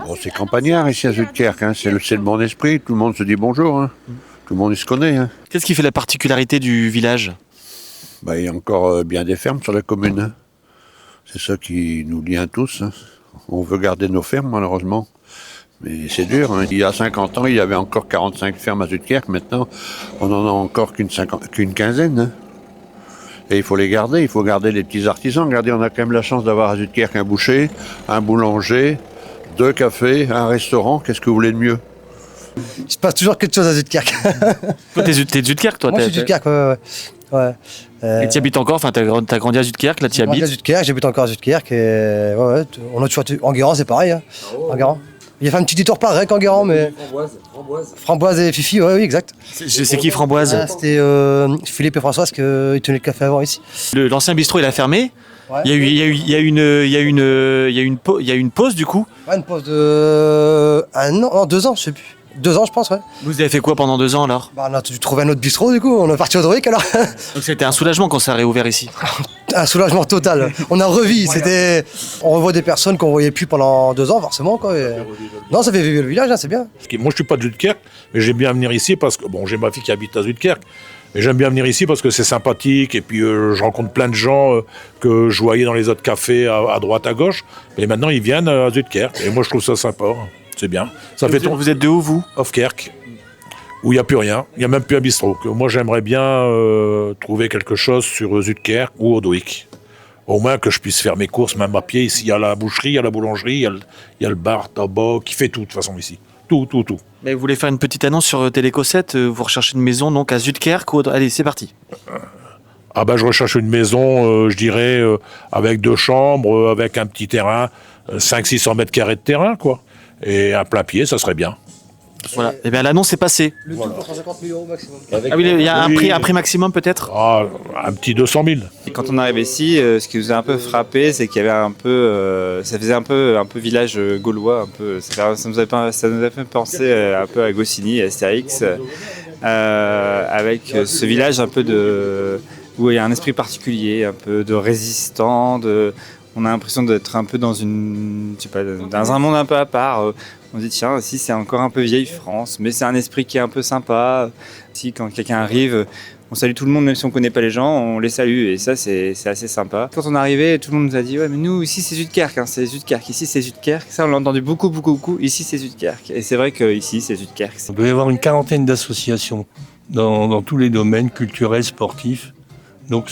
Bon, c'est campagnard ici à Zuidkerk, hein. C'est le bon esprit, tout le monde se dit bonjour, hein. Tout le monde il se connaît. Hein. Qu'est-ce qui fait la particularité du village? Il y a encore bien des fermes sur la commune. Hein. C'est ça qui nous lie à tous. Hein. On veut garder nos fermes malheureusement. Mais c'est dur. Hein. Il y a 50 ans, il y avait encore 45 fermes à Zuidkerk. Maintenant, on en a encore qu'une quinzaine. Hein. Et il faut les garder, il faut garder les petits artisans. Regardez, on a quand même la chance d'avoir à Zuidkerk un boucher, un boulanger, 2 cafés, un restaurant. Qu'est-ce que vous voulez de mieux? Il se passe toujours quelque chose à Zuidkerk. Toi, t'es de Zuidkerk, toi? Moi, je suis de Zuidkerk, ouais. Et tu habites encore, enfin, t'as grandi à Zuidkerk, là, tu J'habite à habites? Zuidkerk, j'habite encore à Zuidkerk. Et on a toujours été. Enguerrand, c'est pareil. Hein. Enguerrand. Il a fait un petit détour par Rec, Enguerrand, mais. Framboise et Fifi, oui, exact. C'est qui Framboise? C'était Philippe et Françoise qui tenaient le café avant ici. L'ancien bistrot, il a fermé. Ouais. Il y a une pause, du coup. Ouais, une pause de. 1 an, non, 2 ans, je sais plus. 2 ans, je pense, ouais. Vous avez fait quoi pendant 2 ans, alors? On a dû trouver un autre bistrot, du coup. On est parti au Doric, alors. Donc c'était un soulagement quand ça a réouvert ici. Un soulagement total. On a revu. On revoit des personnes qu'on voyait plus pendant 2 ans, forcément, quoi. Non, ça fait vivre le village, hein, c'est bien. Moi, je suis pas de Zuidkerk, mais j'aime bien venir ici parce que, bon, j'ai ma fille qui habite à Zuidkerk, mais j'aime bien venir ici parce que c'est sympathique et puis je rencontre plein de gens que je voyais dans les autres cafés à droite, à gauche, et maintenant ils viennent à Zuidkerk, et moi je trouve ça sympa, c'est bien. Ça fait Vous êtes de où, vous? Hofkerk, où il n'y a plus rien, il n'y a même plus un bistrot. Moi j'aimerais bien trouver quelque chose sur Zuidkerk ou Odwick. Au moins que je puisse faire mes courses, même à pied. Ici, il y a la boucherie, il y a la boulangerie, il y a le bar, tabac, qui fait tout, de toute façon, ici. Tout. Mais vous voulez faire une petite annonce sur Téléco 7, vous recherchez une maison donc à Zuidkerk ou... Allez, c'est parti. Je recherche une maison, je dirais, avec 2 chambres, avec un petit terrain, 500-600 mètres carrés de terrain, quoi. Et un plein pied, ça serait bien. Voilà. Eh bien, l'annonce est passée. Le tout pour 150 000 € maximum. Ah oui, il y a un prix maximum peut-être? Un petit 200 000. Et quand on arrive ici, ce qui nous a un peu frappé, c'est qu'il y avait un peu, ça faisait un peu village gaulois, un peu. Ça nous a fait penser un peu à Goscinny, à Astérix, avec ce village un peu où il y a un esprit particulier, un peu de résistant, on a l'impression d'être un peu dans dans un monde un peu à part. On se dit tiens, ici c'est encore un peu vieille France, mais c'est un esprit qui est un peu sympa. Si quand quelqu'un arrive, on salue tout le monde, même si on connaît pas les gens, on les salue, et ça c'est assez sympa. Quand on est arrivé, tout le monde nous a dit ouais mais nous ici c'est Zuidkerk, c'est Zuidkerk, ici c'est Zuidkerk. Ça on l'a entendu beaucoup, ici c'est Zuidkerk. Et c'est vrai que ici c'est Zuidkerk. On doit y avoir une 40aine d'associations dans tous les domaines culturels, sportifs. Donc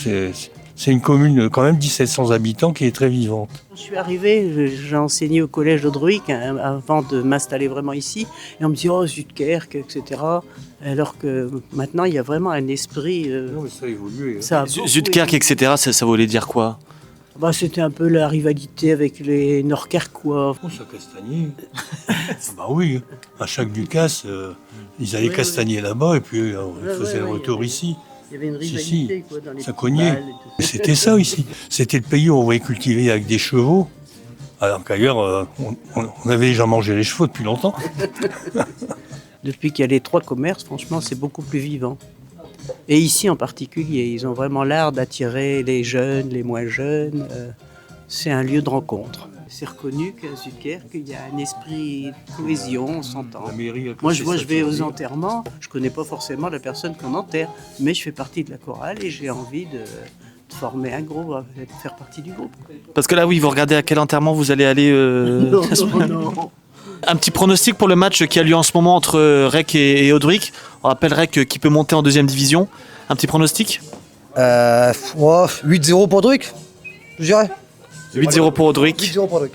c'est une commune quand même 1700 habitants qui est très vivante. Quand je suis arrivée, j'ai enseigné au collège d'Audruic avant de m'installer vraiment ici. Et on me dit oh Zuidkerk, etc. Alors que maintenant il y a vraiment un esprit. Non mais ça a évolué. Zuidkerk, etc. Ça voulait dire quoi? C'était un peu la rivalité avec les Nord-Kerquois. Oh, ça castagnait. Oui, à chaque Ducasse, ils allaient castagner là-bas et puis ils faisaient le retour ici. Il y avait une rivalité quoi, dans les ça cognait. balles et tout. C'était ça ici. C'était le pays où on pouvait cultiver avec des chevaux, alors qu'ailleurs, on avait déjà mangé les chevaux depuis longtemps. Depuis qu'il y a les 3 commerces, franchement, c'est beaucoup plus vivant. Et ici en particulier, ils ont vraiment l'art d'attirer les jeunes, les moins jeunes. C'est un lieu de rencontre. C'est reconnu qu'à Zuidkerk, il y a un esprit de cohésion, on s'entend. Moi, je vais aux enterrements, je ne connais pas forcément la personne qu'on enterre, mais je fais partie de la chorale et j'ai envie de former un groupe, de faire partie du groupe. Parce que là, oui, vous regardez à quel enterrement vous allez aller. Non. Un petit pronostic pour le match qui a lieu en ce moment entre Rec et Audric. On rappelle Rec qui peut monter en 2e division. Un petit pronostic? 8-0 pour Audruic, je dirais. 8-0 pour Audric. 8-0 pour Audruic.